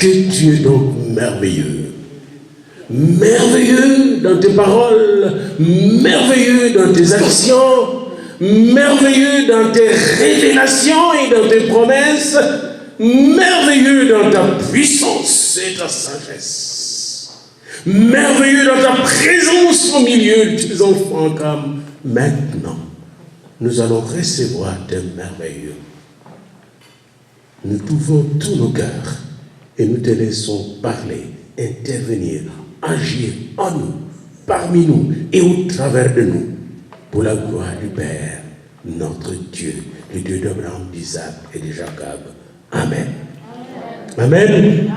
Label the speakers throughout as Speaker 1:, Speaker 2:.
Speaker 1: Que tu es donc merveilleux. Merveilleux dans tes paroles, merveilleux dans tes actions, merveilleux dans tes révélations et dans tes promesses, merveilleux dans ta puissance et ta sagesse, merveilleux dans ta présence au milieu de tes enfants, comme maintenant nous allons recevoir tes merveilleux. Nous t'ouvrons tous nos cœurs et nous te laissons parler, intervenir, agir en nous, parmi nous et au travers de nous, pour la gloire du Père, notre Dieu, le Dieu d'Abraham, d'Isaac et de Jacob. Amen. Amen. Amen.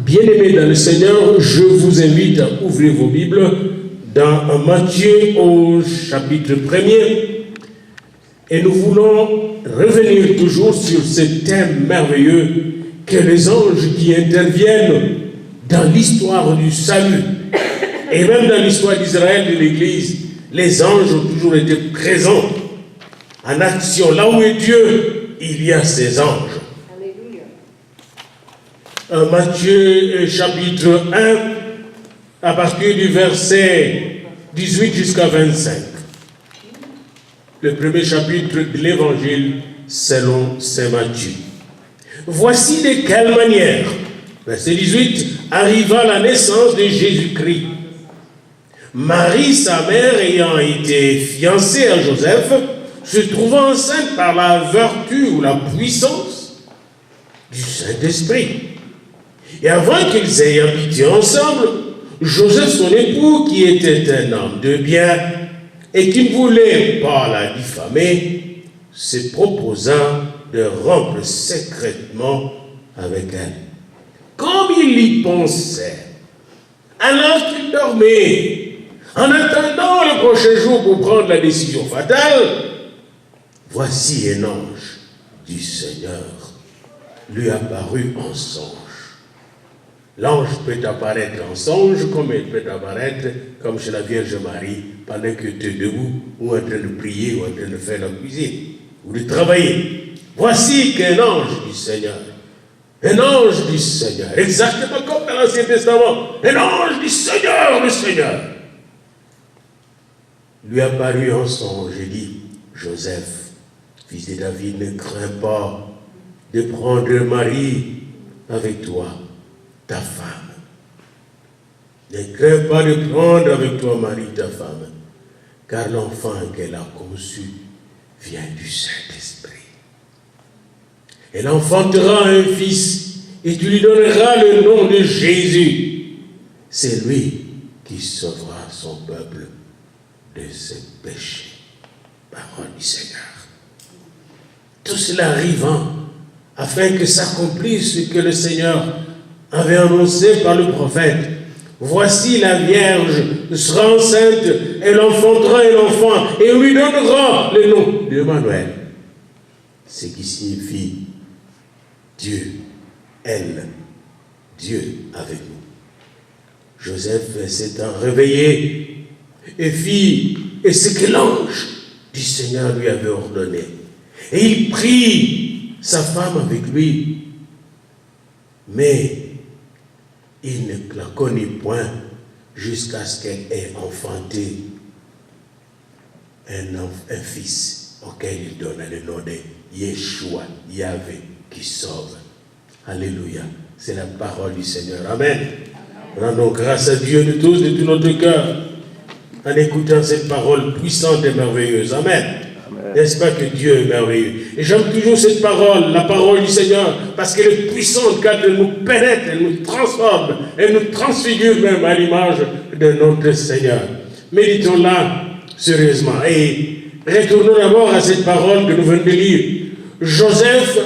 Speaker 1: Bien-aimés dans le Seigneur, je vous invite à ouvrir vos Bibles dans Matthieu au chapitre 1er. Et nous voulons revenir toujours sur ce thème merveilleux que les anges qui interviennent dans l'histoire du salut et même dans l'histoire d'Israël de l'Église, les anges ont toujours été présents en action. Là où est Dieu, il y a ses anges. Alléluia. Matthieu chapitre 1, à partir du verset 18 jusqu'à 25. Le premier chapitre de l'Évangile selon saint Matthieu. Voici de quelle manière, verset 18, arriva la naissance de Jésus-Christ. Marie, sa mère, ayant été fiancée à Joseph, se trouvant enceinte par la vertu ou la puissance du Saint-Esprit. Et avant qu'ils aient habité ensemble, Joseph, son époux, qui était un homme de bien, et qui ne voulait pas la diffamer, se proposa de rompre secrètement avec elle. Comme il y pensait, alors qu'il dormait, en attendant le prochain jour pour prendre la décision fatale, voici un ange du Seigneur lui apparut en songe. L'ange peut apparaître en songe comme il peut apparaître comme chez la Vierge Marie pendant que tu es debout ou en train de prier ou en train de faire la cuisine ou de travailler. Voici qu'un ange du Seigneur, exactement comme dans l'Ancien Testament, un ange du Seigneur, le Seigneur, lui apparut en songe et dit, Joseph, fils de David, ne crains pas de prendre Marie avec toi, ta femme. Ne crains pas de prendre avec toi Marie, ta femme, car l'enfant qu'elle a conçu vient du Saint-Esprit. Elle enfantera un fils, et tu lui donneras le nom de Jésus. C'est lui qui sauvera son peuple de ses péchés. Parole du Seigneur. Tout cela arrivant afin que s'accomplisse ce que le Seigneur avait annoncé par le prophète. Voici la Vierge sera enceinte, elle enfantera un enfant et on lui donnera le nom d'Emmanuel. Ce qui signifie Dieu, Dieu avec nous. Joseph s'étant réveillé et fit ce que l'ange du Seigneur lui avait ordonné. Et il prit sa femme avec lui, mais il ne la connut point jusqu'à ce qu'elle ait enfanté un fils auquel il donna le nom de Yeshua, Yahvé, qui sauve. Alléluia. C'est la parole du Seigneur. Amen. Rendons grâce à Dieu de tous, de tout notre cœur, en écoutant cette parole puissante et merveilleuse. Amen. N'est-ce pas que Dieu est merveilleux? Et j'aime toujours cette parole, la parole du Seigneur, parce qu'elle est puissante, car elle nous pénètre, elle nous transforme, elle nous transfigure même à l'image de notre Seigneur. Méditons-la sérieusement. Et retournons d'abord à cette parole que nous venons de lire. Joseph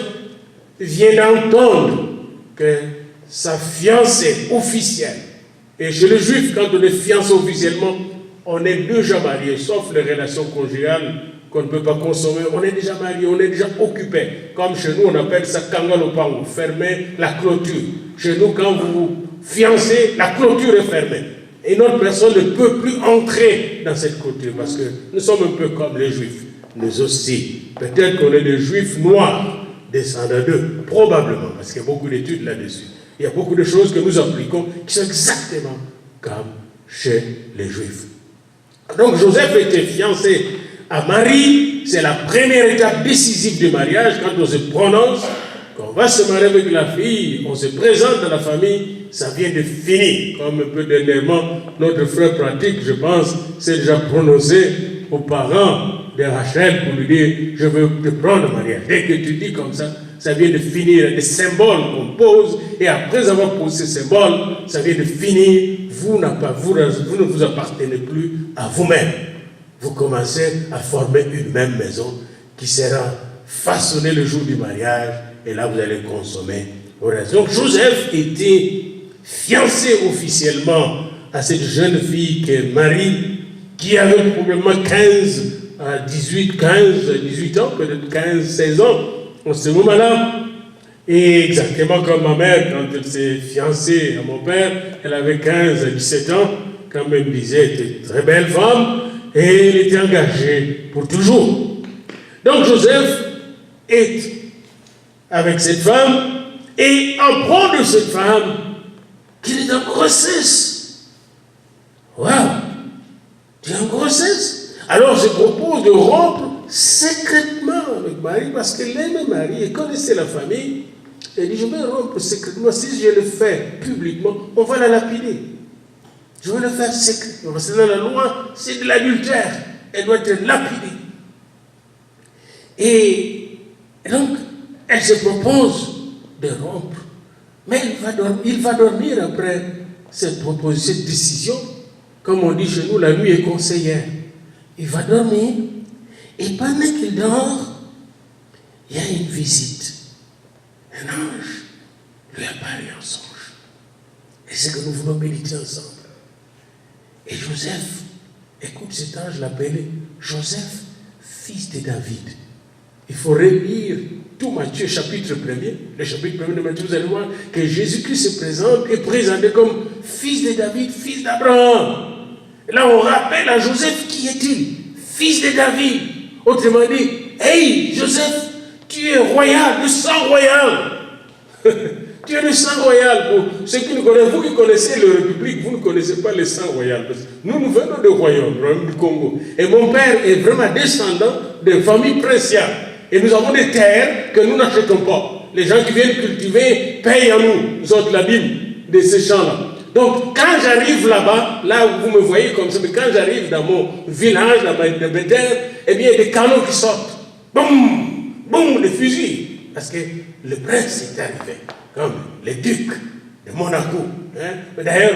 Speaker 1: vient d'entendre que sa fiancée officielle, et chez les Juifs, quand on est fiancé officiellement, on est déjà marié, sauf les relations conjugales qu'on ne peut pas consommer, on est déjà marié, on est déjà occupé. Comme chez nous, on appelle ça kangalopango, fermer la clôture. Chez nous, quand vous vous fiancez, la clôture est fermée. Et notre personne ne peut plus entrer dans cette clôture parce que nous sommes un peu comme les Juifs. Nous aussi, peut-être qu'on est des Juifs noirs descendant d'eux, probablement, parce qu'il y a beaucoup d'études là-dessus. Il y a beaucoup de choses que nous appliquons qui sont exactement comme chez les Juifs. Donc Joseph était fiancé à Marie, c'est la première étape décisive du mariage, quand on se prononce, quand on va se marier avec la fille, on se présente dans la famille, ça vient de finir. Comme un peu dernièrement, notre frère pratique, je pense, s'est déjà prononcé aux parents de Rachel pour lui dire, je veux te prendre en mariage. Dès que tu dis comme ça vient de finir, des symboles qu'on pose, et après avoir posé ces symboles, ça vient de finir, vous ne vous appartenez plus à vous-même. Vous commencez à former une même maison qui sera façonnée le jour du mariage, et là vous allez consommer vos restes. Donc Joseph était fiancé officiellement à cette jeune fille qui est Marie, qui avait probablement 18 ans, peut-être 15, 16 ans, en ce moment-là. Et exactement comme ma mère, quand elle s'est fiancée à mon père, elle avait 15 à 17 ans, quand même disait, elle était une très belle femme, et elle était engagée pour toujours. Donc Joseph est avec cette femme, et apprend de cette femme qu'il est en grossesse. Waouh! Tu es en grossesse? Alors je propose de rompre secrètement avec Marie, parce qu'elle aimait Marie et connaissait la famille. Elle dit, je vais rompre secrètement. Si je le fais publiquement, on va la lapider. Je vais le faire secrètement. Parce que dans la loi, c'est de l'adultère. Elle doit être lapidée. Et donc, elle se propose de rompre. Mais il va dormir après cette proposition, cette décision. Comme on dit chez nous, la nuit est conseillère. Il va dormir. Et pendant qu'il dort, il y a une visite. Un ange lui apparaît en songe. Et c'est que nous voulons méditer ensemble. Et Joseph, écoute, cet ange l'appelait Joseph, fils de David. Il faut relire tout Matthieu, chapitre 1er. Le chapitre 1er de Matthieu, vous allez voir que Jésus-Christ se présente et présenté comme fils de David, fils d'Abraham. Et là, on rappelle à Joseph qui est-il? Fils de David. Autrement dit, hey, Joseph, tu es royal, de sang royal. Tu es de sang royal. Pour ceux qui nous connaissent, vous qui connaissez la République, vous ne connaissez pas le sang royal. Nous venons du royaume du Congo. Et mon père est vraiment descendant de familles princières. Et nous avons des terres que nous n'achetons pas. Les gens qui viennent cultiver payent à nous autres la Bible de ces champs-là. Donc, quand j'arrive là-bas, là où vous me voyez comme ça, mais quand j'arrive dans mon village, dans ma terre, eh bien, il y a des canons qui sortent. Boum, boum, des fusils. Parce que le prince est arrivé, comme les ducs de Monaco. Hein? D'ailleurs,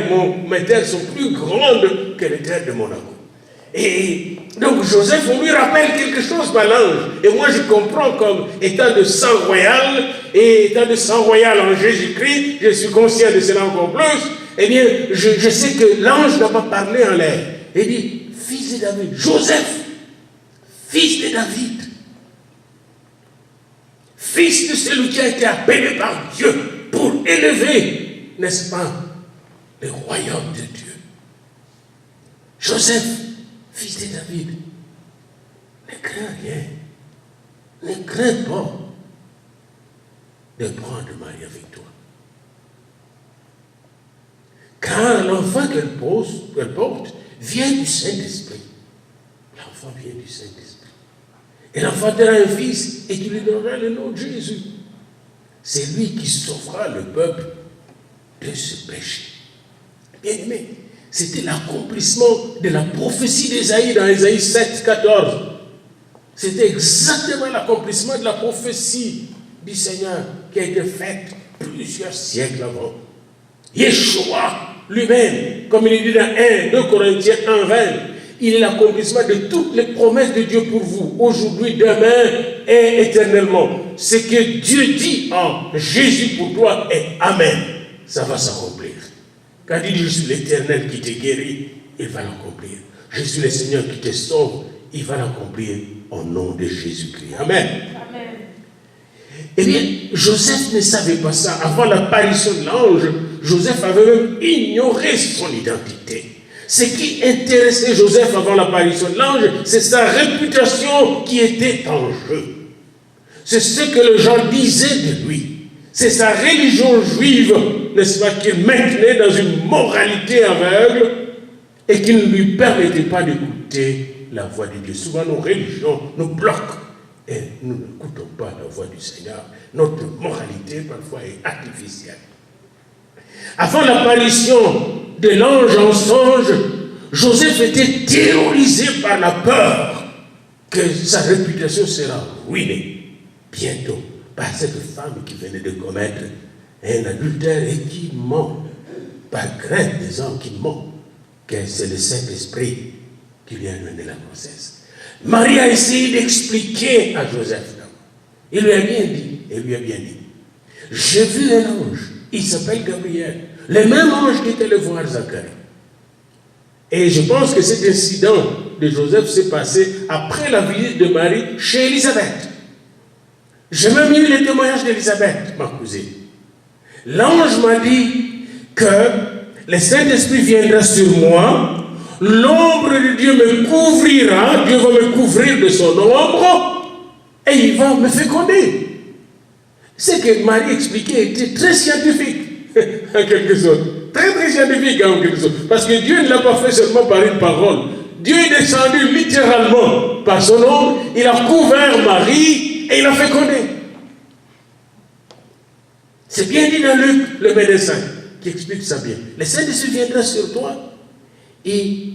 Speaker 1: mes terres sont plus grandes que les terres de Monaco. Et donc, Joseph, on lui rappelle quelque chose par l'ange. Et moi, je comprends comme étant de sang royal, et étant de sang royal en Jésus-Christ, je suis conscient de cela encore plus. Eh bien, je sais que l'ange n'a pas parlé en l'air. Il dit, fils de David, Joseph, fils de David, fils de celui qui a été appelé par Dieu pour élever, n'est-ce pas, le royaume de Dieu. Joseph, fils de David, ne crains rien, ne crains pas de prendre Marie avec toi. Car l'enfant qu'elle porte vient du Saint-Esprit. L'enfant vient du Saint-Esprit. Et l'enfant aura un fils et tu lui donneras le nom de Jésus. C'est lui qui sauvera le peuple de ce péché. Bien aimé, c'était l'accomplissement de la prophétie d'Ésaïe dans Ésaïe 7, 14. C'était exactement l'accomplissement de la prophétie du Seigneur qui a été faite plusieurs siècles avant. Yeshua lui-même, comme il est dit dans 2 Corinthiens 1, 20, il est l'accomplissement de toutes les promesses de Dieu pour vous, aujourd'hui, demain et éternellement. Ce que Dieu dit en Jésus pour toi est Amen. Ça va s'accomplir. Quand il dit je suis l'Éternel qui te guérit, il va l'accomplir. Je suis le Seigneur qui te sauve, il va l'accomplir au nom de Jésus-Christ. Amen. Amen. Eh bien, Joseph ne savait pas ça. Avant l'apparition de l'ange, Joseph avait même ignoré son identité. Ce qui intéressait Joseph avant l'apparition de l'ange, c'est sa réputation qui était en jeu. C'est ce que les gens disaient de lui. C'est sa religion juive, n'est-ce pas, qu'il maintenait dans une moralité aveugle et qui ne lui permettait pas d'écouter la voix de Dieu. Souvent, nos religions nous bloquent et nous n'écoutons pas la voix du Seigneur. Notre moralité, parfois, est artificielle. Avant l'apparition de l'ange en songe, Joseph était terrorisé par la peur que sa réputation sera ruinée bientôt par cette femme qui venait de commettre un adultère et qui ment, par crainte des hommes qui mentent, que c'est le Saint-Esprit qui lui a donné la grossesse. Marie a essayé d'expliquer à Joseph. Il lui a bien dit, j'ai vu un ange, il s'appelle Gabriel, le même ange qui était allé voir Zacharie. Et je pense que cet incident de Joseph s'est passé après la visite de Marie chez Élisabeth. J'ai même eu le témoignage d'Élisabeth, ma cousine. L'ange m'a dit que le Saint-Esprit viendra sur moi, l'ombre de Dieu me couvrira, Dieu va me couvrir de son ombre, et il va me féconder. Ce que Marie expliquait était très scientifique, en quelque sorte. Très, très scientifique, en quelque sorte. Parce que Dieu ne l'a pas fait seulement par une parole. Dieu est descendu littéralement par son ombre, il a couvert Marie et il a fécondé. C'est bien dit dans Luc, le médecin, qui explique ça bien. Le Saint-Esprit viendra sur toi et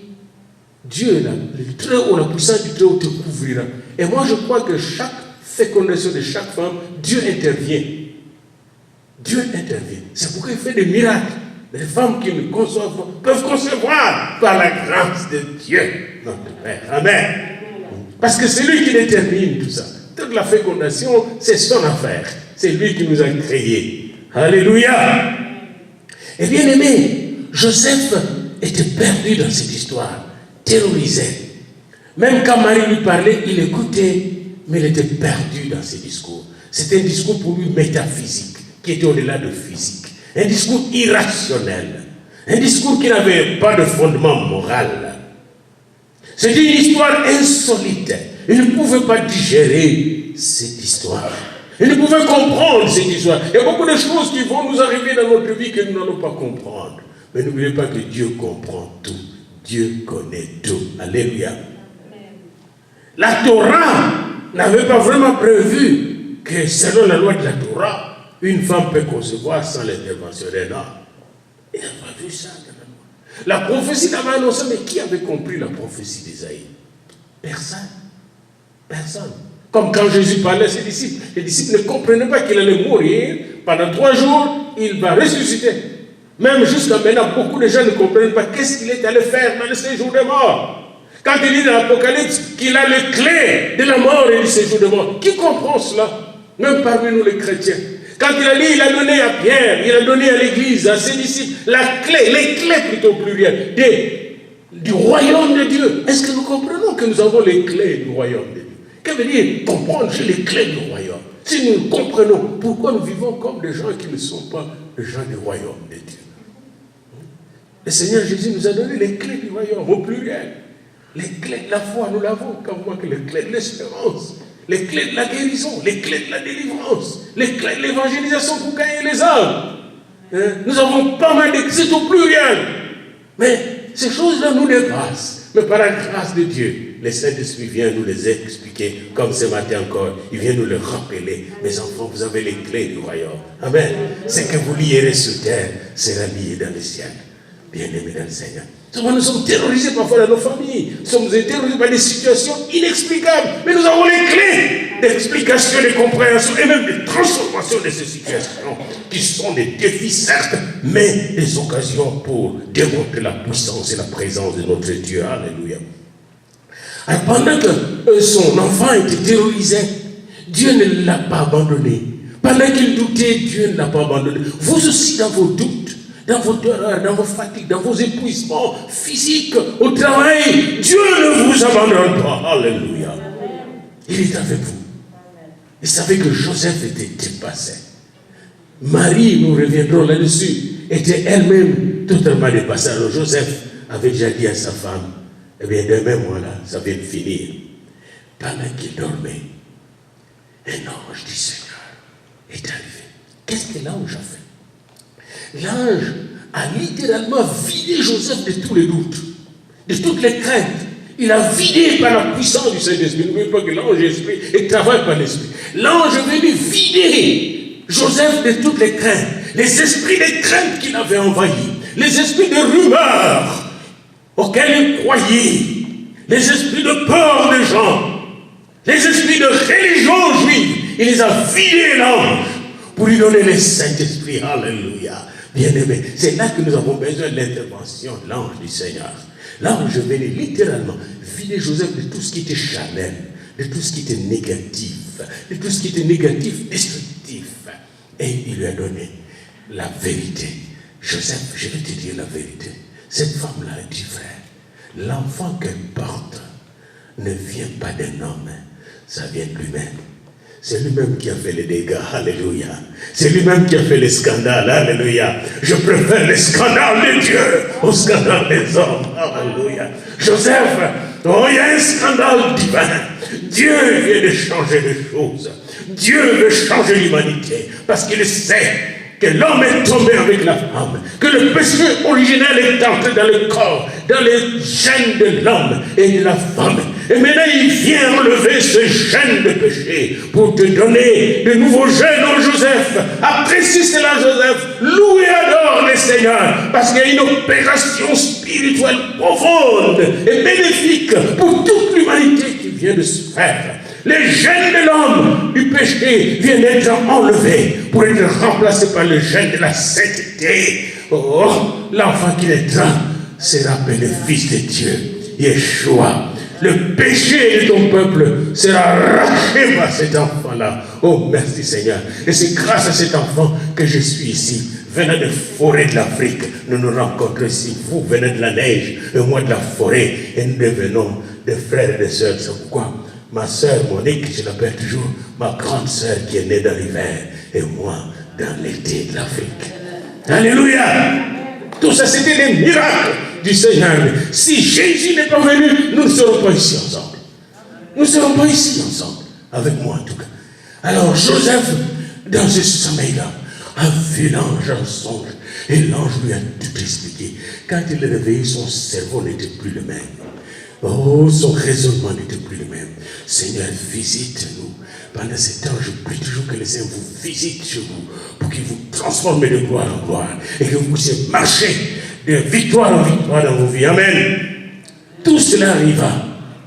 Speaker 1: Dieu, le Très-Haut, la puissance du Très-Haut te couvrira. Et moi, je crois que chaque fécondation de chaque femme, Dieu intervient. Dieu intervient. C'est pourquoi il fait des miracles. Les femmes qui ne conçoivent pas peuvent concevoir par la grâce de Dieu, notre Père. Amen. Parce que c'est lui qui détermine tout ça. Toute la fécondation, c'est son affaire. C'est lui qui nous a créés. Alléluia. Et bien aimé, Joseph était perdu dans cette histoire, terrorisé. Même quand Marie lui parlait, il écoutait, mais il était perdu dans ses discours. C'était un discours pour lui métaphysique, qui était au-delà de physique. Un discours irrationnel. Un discours qui n'avait pas de fondement moral. C'était une histoire insolite. Il ne pouvait pas digérer cette histoire. Il ne pouvait comprendre cette histoire. Il y a beaucoup de choses qui vont nous arriver dans notre vie que nous n'allons pas comprendre. Mais n'oubliez pas que Dieu comprend tout. Dieu connaît tout. Alléluia. La Torah n'avait pas vraiment prévu que selon la loi de la Torah, une femme peut concevoir sans l'intervention d'un homme. Il n'a pas vu ça dans la loi. La prophétie l'avait annoncé, mais qui avait compris la prophétie d'Isaïe? Personne. Personne. Comme quand Jésus parlait à ses disciples. Les disciples ne comprenaient pas qu'il allait mourir. Pendant 3 jours, il va ressusciter. Même jusqu'à maintenant, beaucoup de gens ne comprennent pas qu'est-ce qu'il est allé faire dans le séjour des morts. Quand il dit dans l'Apocalypse qu'il a les clés de la mort et du séjour des morts, qui comprend cela? Même parmi nous les chrétiens. Quand il a dit, il a donné à Pierre, il a donné à l'Église, à ses disciples, la clé, les clés plutôt pluriel, du royaume de Dieu. Est-ce que nous comprenons que nous avons les clés du royaume de Dieu? Qu'est-ce que veut dire comprendre? J'ai les clés du royaume. Si nous comprenons, pourquoi nous vivons comme des gens qui ne sont pas les gens du royaume de Dieu? Le Seigneur Jésus nous a donné les clés du royaume, au pluriel. Les clés de la foi, nous l'avons, comme moi, que les clés de l'espérance. Les clés de la guérison, les clés de la délivrance, les clés de l'évangélisation pour gagner les âmes. Nous avons pas mal de... C'est au pluriel. Mais ces choses-là nous dépassent. Mais par la grâce de Dieu, le Saint-Esprit vient nous les expliquer, comme ce matin encore. Il vient nous le rappeler. Mes enfants, vous avez les clés du royaume. Amen. Ce que vous lierez sur terre sera lié dans le ciel. Bien-aimés dans le Seigneur. Nous sommes terrorisés parfois dans nos familles. Nous sommes terrorisés par des situations inexplicables. Mais nous avons les clés d'explication, de compréhension et même de transformation de ces situations qui sont des défis certes, mais des occasions pour démontrer la puissance et la présence de notre Dieu. Alléluia. Alors pendant que son enfant était terrorisé, Dieu ne l'a pas abandonné. Pendant qu'il doutait, Dieu ne l'a pas abandonné. Vous aussi dans vos doutes, dans vos douleurs, dans vos fatigues, dans vos épuisements physiques, au travail, Dieu ne vous abandonne pas. Alléluia. Il est avec vous. Il savait que Joseph était dépassé. Marie, nous reviendrons là-dessus, était elle-même totalement dépassée. Alors Joseph avait déjà dit à sa femme, eh bien demain, moi là, ça vient de finir. Pendant qu'il dormait, un ange du Seigneur est arrivé. Qu'est-ce que l'ange a fait? L'ange a littéralement vidé Joseph de tous les doutes, de toutes les craintes. Il a vidé par la puissance du Saint-Esprit. N'oubliez pas que l'ange est esprit et travaille par l'esprit. L'ange est venu vider Joseph de toutes les craintes, les esprits de crainte qu'il avait envahis, les esprits de rumeurs auxquels il croyait, les esprits de peur des gens, les esprits de religion juive. Il les a vidés, l'ange, pour lui donner le Saint-Esprit. Alléluia. Bien-aimé, c'est là que nous avons besoin de l'intervention de l'ange du Seigneur. L'ange venait littéralement vider Joseph de tout ce qui était charnel, de tout ce qui était négatif, de tout ce qui était négatif, destructif. Et il lui a donné la vérité. Joseph, je vais te dire la vérité. Cette femme-là a dit, frère, l'enfant qu'elle porte ne vient pas d'un homme, ça vient de lui-même. C'est lui-même qui a fait les dégâts, alléluia. C'est lui-même qui a fait les scandales, alléluia. Je préfère les scandales de Dieu aux scandales des hommes, alléluia. Joseph, oh, il y a un scandale divin. Dieu vient de changer les choses. Dieu veut changer l'humanité parce qu'il sait que l'homme est tombé avec la femme, que le péché originel est entré dans le corps, dans les gènes de l'homme et de la femme. Et maintenant, il vient enlever ce gène de péché pour te donner de nouveaux gènes en Joseph. Apprécie cela, Joseph. Loue et adore le Seigneur, parce qu'il y a une opération spirituelle profonde et bénéfique pour toute l'humanité qui vient de se faire. Les gènes de l'homme du péché viennent d'être enlevés pour être remplacés par le gène de la sainteté. Oh, l'enfant qui naîtra sera appelé fils de Dieu, Yeshua. Le péché de ton peuple sera arraché par cet enfant-là. Oh, merci Seigneur. Et c'est grâce à cet enfant que je suis ici. Venant des forêts de l'Afrique, nous nous rencontrons ici. Vous venez de la neige et moi de la forêt. Et nous devenons des frères et des sœurs. C'est pourquoi ma sœur Monique, je l'appelle toujours ma grande sœur qui est née dans l'hiver. Et moi, dans l'été de l'Afrique. Alléluia. Tout ça, c'était des miracles du Seigneur. Si Jésus n'est pas venu, nous ne serons pas ici ensemble. Nous ne serons pas ici ensemble. Avec moi, en tout cas. Alors, Joseph, dans ce sommeil-là, a vu l'ange en songe. Et l'ange lui a tout expliqué. Quand il est réveillé, son cerveau n'était plus le même. Oh, son raisonnement n'était plus le même. Seigneur, visite-nous. Pendant ce temps, je prie toujours que le Seigneur vous visite chez vous pour qu'il vous transforme de gloire en gloire et que vous puissiez marcher de victoire en victoire dans vos vies. Amen. Tout cela arriva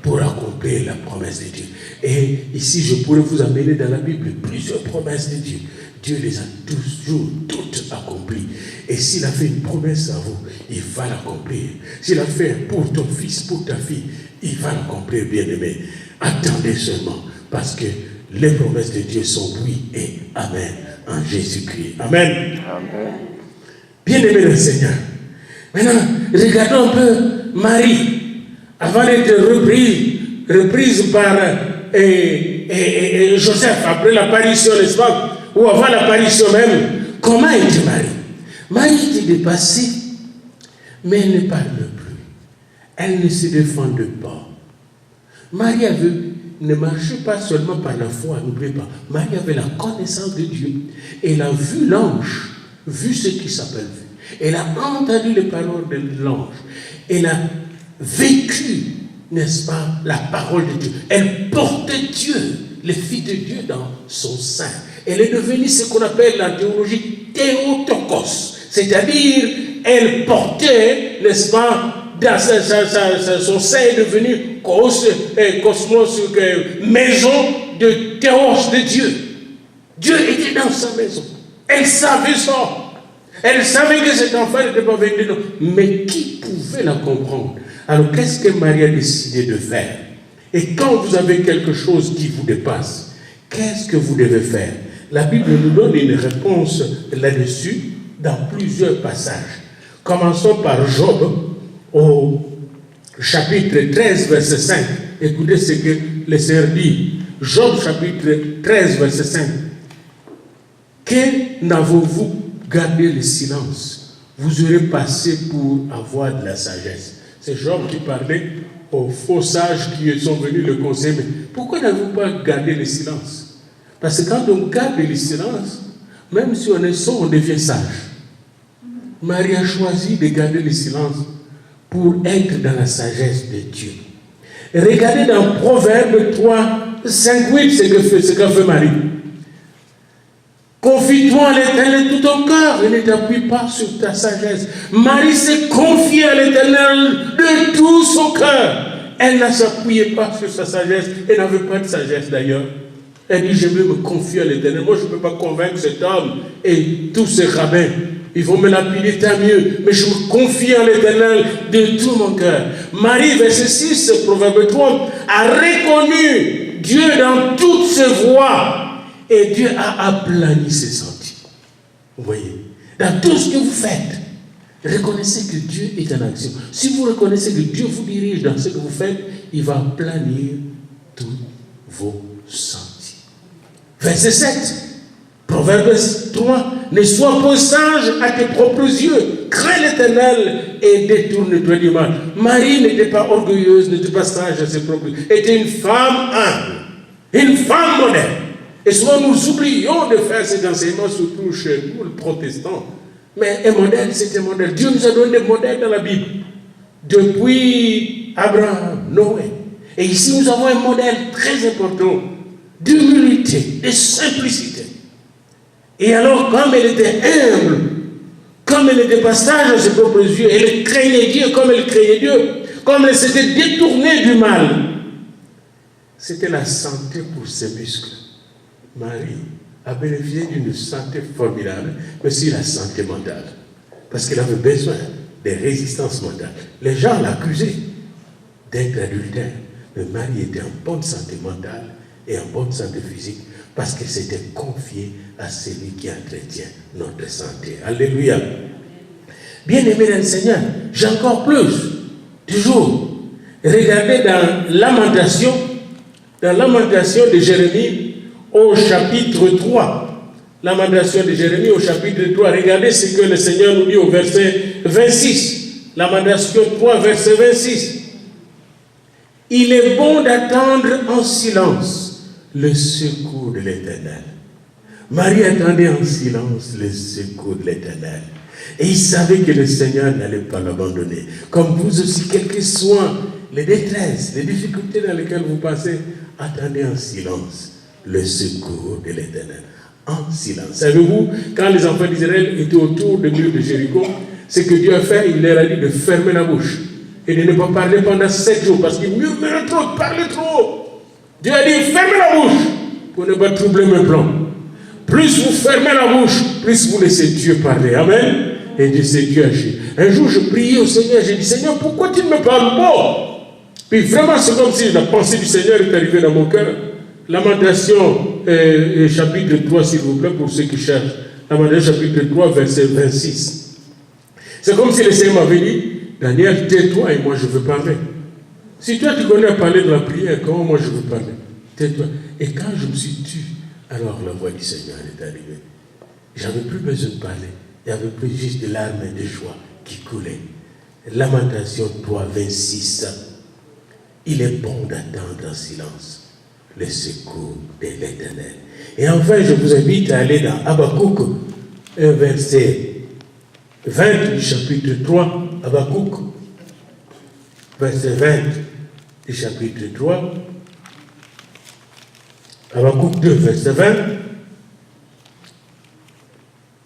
Speaker 1: pour accomplir la promesse de Dieu. Et ici, je pourrais vous amener dans la Bible plusieurs promesses de Dieu. Dieu les a toujours toutes accomplies. Et s'il a fait une promesse à vous, il va l'accomplir. S'il a fait pour ton fils, pour ta fille, il va l'accomplir, bien-aimé. Attendez seulement, parce que les promesses de Dieu sont oui et amen en Jésus-Christ. Amen. Amen. Bien-aimé le Seigneur. Maintenant, regardons un peu Marie, avant d'être reprise par Joseph, après l'apparition, n'est-ce pas? Ou avant l'apparition même, comment était Marie? Marie était dépassée, mais elle ne parle plus. Elle ne se défendait pas. Marie ne marchait pas seulement par la foi, n'oubliez pas. Marie avait la connaissance de Dieu. Elle a vu l'ange, vu ce qui s'appelle vu. Elle a entendu les paroles de l'ange. Elle a vécu, n'est-ce pas, la parole de Dieu. Elle portait Dieu, le Fils de Dieu, dans son sein. Elle est devenue ce qu'on appelle la théologie théotokos. C'est-à-dire, elle portait, n'est-ce pas, dans son sein est devenu cosmos, maison de théos de Dieu. Dieu était dans sa maison. Elle savait ça. Elle savait que cet enfant n'était pas venu. Mais qui pouvait la comprendre? Alors, qu'est-ce que Marie a décidé de faire? Et quand vous avez quelque chose qui vous dépasse, qu'est-ce que vous devez faire? La Bible nous donne une réponse là-dessus dans plusieurs passages. Commençons par Job, au chapitre 13, verset 5. Écoutez ce que le Seigneur dit. Job, chapitre 13, verset 5. Que n'avez-vous gardé le silence? Vous aurez passé pour avoir de la sagesse. C'est Job qui parlait aux faux sages qui sont venus le conseiller. Mais pourquoi n'avez-vous pas gardé le silence? Parce que quand on garde le silence, même si on est sourd, on devient sage. Marie a choisi de garder le silence pour être dans la sagesse de Dieu. Regardez dans Proverbe 3, 5, 8, ce qu'a fait Marie. Confie-toi à l'Éternel tout ton cœur et ne t'appuie pas sur ta sagesse. Marie s'est confiée à l'Éternel de tout son cœur. Elle ne s'appuyait pas sur sa sagesse. Elle n'avait pas de sagesse d'ailleurs. Elle dit, je veux me confier à l'Éternel. Moi, je ne peux pas convaincre cet homme et tous ces rabbins. Ils vont me lapider, tant mieux. Mais je me confie à l'Éternel de tout mon cœur. Marie, verset 6, Proverbe 3, a reconnu Dieu dans toutes ses voies. Et Dieu a aplani ses sentiers. Vous voyez, dans tout ce que vous faites, reconnaissez que Dieu est en action. Si vous reconnaissez que Dieu vous dirige dans ce que vous faites, il va aplanir tous vos sentiers. Verset 7, Proverbe 3, ne sois pas sage à tes propres yeux, crains l'Éternel et détourne-toi du mal. Marie n'était pas orgueilleuse, n'était pas sage à ses propres yeux, était une femme humble, une femme moderne. Et souvent nous oublions de faire cet enseignement, surtout chez nous, les protestants. Mais un modèle, c'est un modèle. Dieu nous a donné des modèles dans la Bible. Depuis Abraham, Noé. Et ici, nous avons un modèle très important d'humilité, de simplicité. Et alors, comme elle était humble, comme elle n'était pas sage à ses propres yeux, elle craignait Dieu comme elle craignait Dieu, comme elle s'était détournée du mal, c'était la santé pour ses muscles. Marie a bénéficié d'une santé formidable, mais aussi la santé mentale. Parce qu'elle avait besoin de résistance mentale. Les gens l'accusaient d'être adultère, mais Marie était en bonne santé mentale et en bonne santé physique, parce qu'elle s'était confiée à celui qui entretient notre santé. Alléluia. Bien-aimés dans le Seigneur, j'ai encore plus. Toujours, regardez dans Lamentation de Jérémie, au chapitre 3. Lamentation de Jérémie au chapitre 3. Regardez ce que le Seigneur nous dit au verset 26. Lamentation 3, verset 26. Il est bon d'attendre en silence le secours de l'Éternel. Marie attendait en silence le secours de l'Éternel. Et il savait que le Seigneur n'allait pas l'abandonner. Comme vous aussi, quelles que soient les détresses, les difficultés dans lesquelles vous passez, attendez en silence le secours de l'Éternel. En silence. Savez-vous, quand les enfants d'Israël étaient autour du mur de Jéricho, ce que Dieu a fait, il leur a dit de fermer la bouche et de ne pas parler pendant 7 jours parce qu'ils murmuraient trop, parlaient trop. Dieu a dit fermez la bouche pour ne pas troubler mes plans. Plus vous fermez la bouche, plus vous laissez Dieu parler. Amen. Et Dieu sait Dieu agit. Un jour, je priais au Seigneur, j'ai dit Seigneur, pourquoi tu ne me parles pas? Puis vraiment, c'est comme si la pensée du Seigneur est arrivée dans mon cœur. Lamentation, chapitre 3, s'il vous plaît, pour ceux qui cherchent. Lamentation, chapitre 3, verset 26. C'est comme si le Seigneur m'avait dit, Daniel, tais-toi et moi je veux parler. Si toi tu connais à parler de la prière, comment moi je veux parler? Tais-toi. Et quand je me suis tu, alors la voix du Seigneur est arrivée. J'avais plus besoin de parler. Il n'y avait plus juste de larmes et de joie qui coulaient. Lamentation 3, 26. Il est bon d'attendre en silence le secours de l'Éternel. Et enfin, je vous invite à aller dans Habakkuk, verset 20 du chapitre 3, Habakkuk, verset 20 du chapitre 3, Habakkuk 2, verset 20,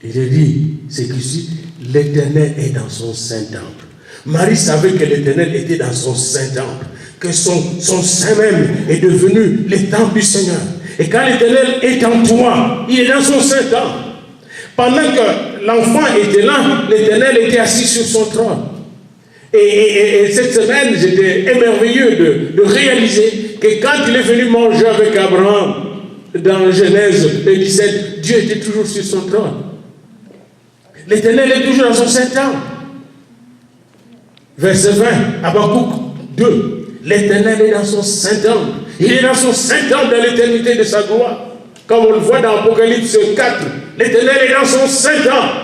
Speaker 1: il est dit, c'est qu'ici, l'Éternel est dans son Saint-Temple. Marie savait que l'Éternel était dans son Saint-Temple, que son sein même est devenu le temple du Seigneur. Et quand l'Éternel est en toi, il est dans son Saint-Temple. Pendant que l'enfant était là, l'Éternel était assis sur son trône. Et cette semaine, j'étais émerveilleux de réaliser que quand il est venu manger avec Abraham, dans Genèse 17, Dieu était toujours sur son trône. L'Éternel est toujours dans son Saint-Temple. Verset 20, Habakkuk 2. L'Éternel est dans son Saint-Temple. Il est dans son Saint-Temple dans l'éternité de sa gloire. Comme on le voit dans Apocalypse 4, l'Éternel est dans son Saint-Temple.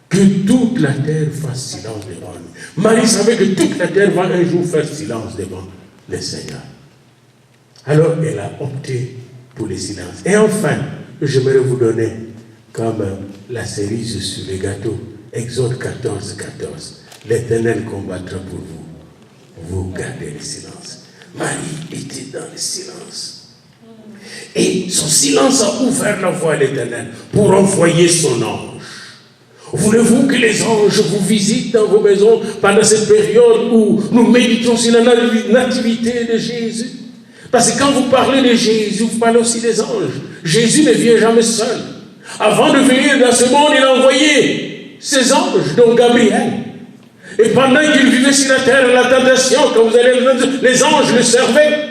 Speaker 1: Que toute la terre fasse silence devant lui. Marie savait que toute la terre va un jour faire silence devant le Seigneur. Alors elle a opté pour les silences. Et enfin, j'aimerais vous donner, comme la cerise sur les gâteaux, Exode 14, 14. L'Éternel combattra pour vous. Vous gardez le silence. Marie était dans le silence. Et son silence a ouvert la voie à l'Éternel pour envoyer son ange. Voulez-vous que les anges vous visitent dans vos maisons pendant cette période où nous méditons sur la nativité de Jésus? Parce que quand vous parlez de Jésus, vous parlez aussi des anges. Jésus ne vient jamais seul. Avant de venir dans ce monde, il a envoyé ses anges, dont Gabriel. Et pendant qu'il vivait sur la terre, la tentation, quand vous allez les anges le servaient.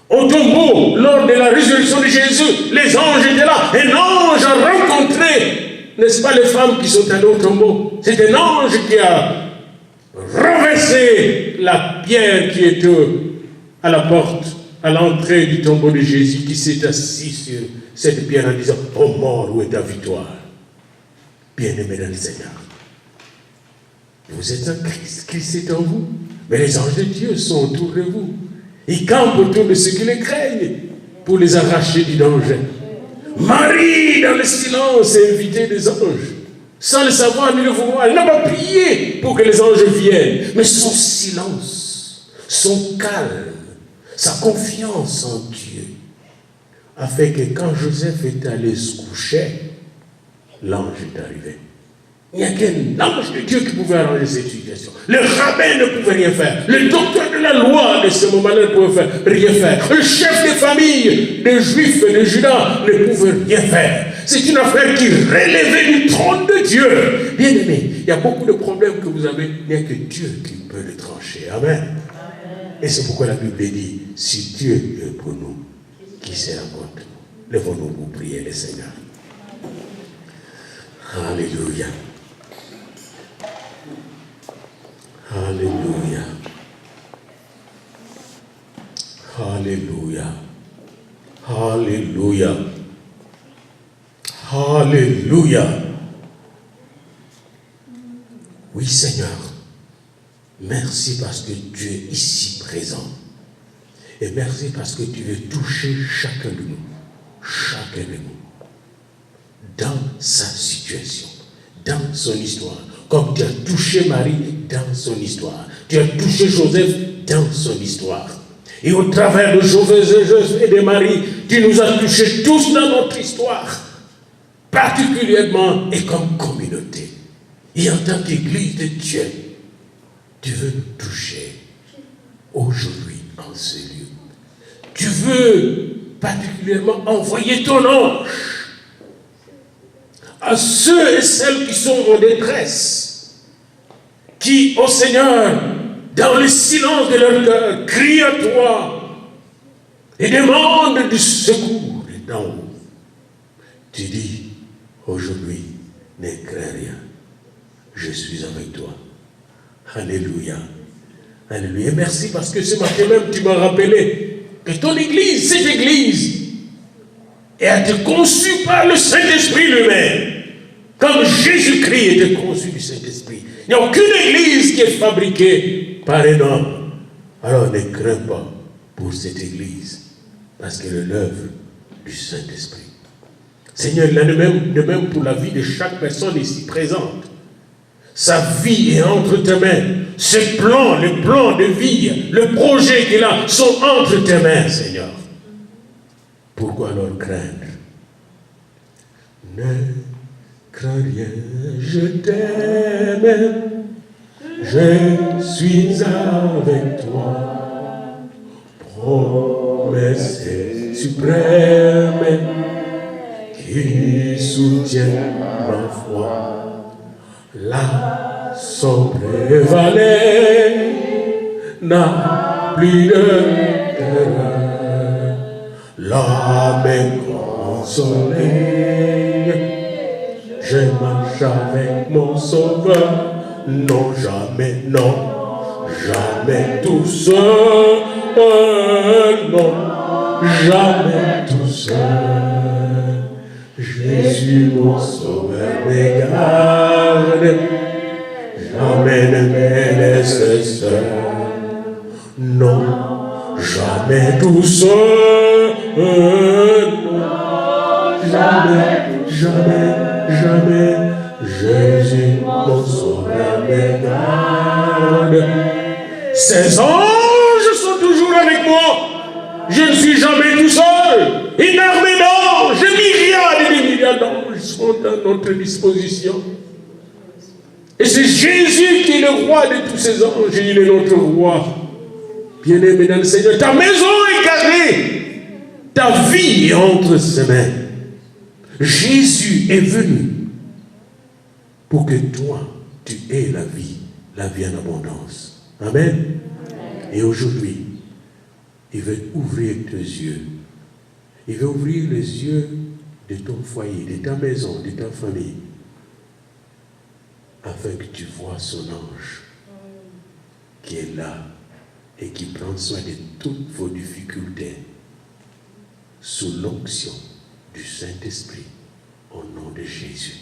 Speaker 1: Au tombeau, lors de la résurrection de Jésus, les anges étaient là. Un ange a rencontré, n'est-ce pas, les femmes qui sont allées au tombeau. C'est un ange qui a renversé la pierre qui était à la porte, à l'entrée du tombeau de Jésus, qui s'est assis sur cette pierre en disant: ô mort, où est ta victoire? Bien-aimé dans le Seigneur, vous êtes en Christ, Christ est en vous, mais les anges de Dieu sont autour de vous. Ils campent autour de ceux qui les craignent pour les arracher du danger. Marie, dans le silence, a invité des anges, sans le savoir ni le vouloir. Elle n'a pas prié pour que les anges viennent, mais son silence, son calme, sa confiance en Dieu a fait que quand Joseph est allé se coucher, l'ange est arrivé. Il n'y a qu'un ange de Dieu qui pouvait arranger cette situation. Le rabbin ne pouvait rien faire. Le docteur de la loi de ce moment-là ne pouvait rien faire. Le chef de famille des Juifs et de Judas ne pouvait rien faire. C'est une affaire qui relevait du trône de Dieu. Bien aimé, il y a beaucoup de problèmes que vous avez, il n'y a que Dieu qui peut les trancher. Amen. Et c'est pourquoi la Bible dit: si Dieu est pour nous, qui sera contre nous? Lèvons-nous pour prier le Seigneur. Alléluia. Alléluia. Alléluia. Alléluia. Alléluia. Oui, Seigneur. Merci parce que tu es ici présent. Et merci parce que tu veux toucher chacun de nous. Chacun de nous. Dans sa situation. Dans son histoire. Comme tu as touché Marie dans son histoire. Tu as touché Joseph dans son histoire. Et au travers de Joseph et de Marie, tu nous as touchés tous dans notre histoire. Particulièrement et comme communauté. Et en tant qu'Église de Dieu, tu veux nous toucher aujourd'hui en ce lieu. Tu veux particulièrement envoyer ton ange à ceux et celles qui sont en détresse, qui, ô Seigneur, dans le silence de leur cœur, crient à toi et demandent du secours d'en haut. Tu dis, aujourd'hui, ne crains rien, je suis avec toi. Alléluia. Alléluia. Merci parce que ce matin même, tu m'as rappelé que ton Église, cette Église, a été conçue par le Saint-Esprit lui-même. Comme Jésus-Christ était conçu du Saint-Esprit. Il n'y a aucune Église qui est fabriquée par un homme. Alors ne crains pas pour cette Église, parce qu'elle est l'œuvre du Saint-Esprit. Seigneur, de même pour la vie de chaque personne ici présente. Sa vie est entre tes mains. Ses plans, les plans de vie, le projet qu'il a sont entre tes mains, Seigneur. Pourquoi alors craindre? Ne crains rien, je t'aime, je suis avec toi. Promesse suprême qui soutient ma foi. La sombre vallée n'a plus de terreur. La main consolée, je marche avec mon sauveur. Non, jamais, non, jamais tout seul. Non, jamais tout seul. Jésus, mon sauveur, me garde. Jamais ne me laisse seul. Non, jamais tout seul. jamais, jamais, jamais. Jésus, mon sauveur, me garde. Ces anges sont toujours avec moi. Je ne suis jamais tout seul. Une armée d'anges, des milliards d'anges sont à notre disposition. Et c'est Jésus qui est le roi de tous ces anges. Il est notre roi. Bien-aimé dans le Seigneur, ta maison est gardée. Ta vie est entre ses mains. Jésus est venu pour que toi, tu aies la vie en abondance. Amen. Et aujourd'hui, il veut ouvrir tes yeux. Il veut ouvrir les yeux de ton foyer, de ta maison, de ta famille, afin que tu vois son ange qui est là et qui prend soin de toutes vos difficultés sous l'onction du Saint-Esprit au nom de Jésus.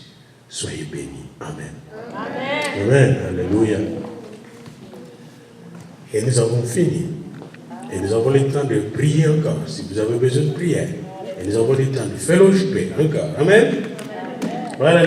Speaker 1: Soyez bénis. Amen. Amen. Amen. Alléluia. Et nous avons fini. Et nous avons le temps de prier encore, si vous avez besoin de prière. Et nous avons le temps de fellowshipper encore. Amen. Voilà.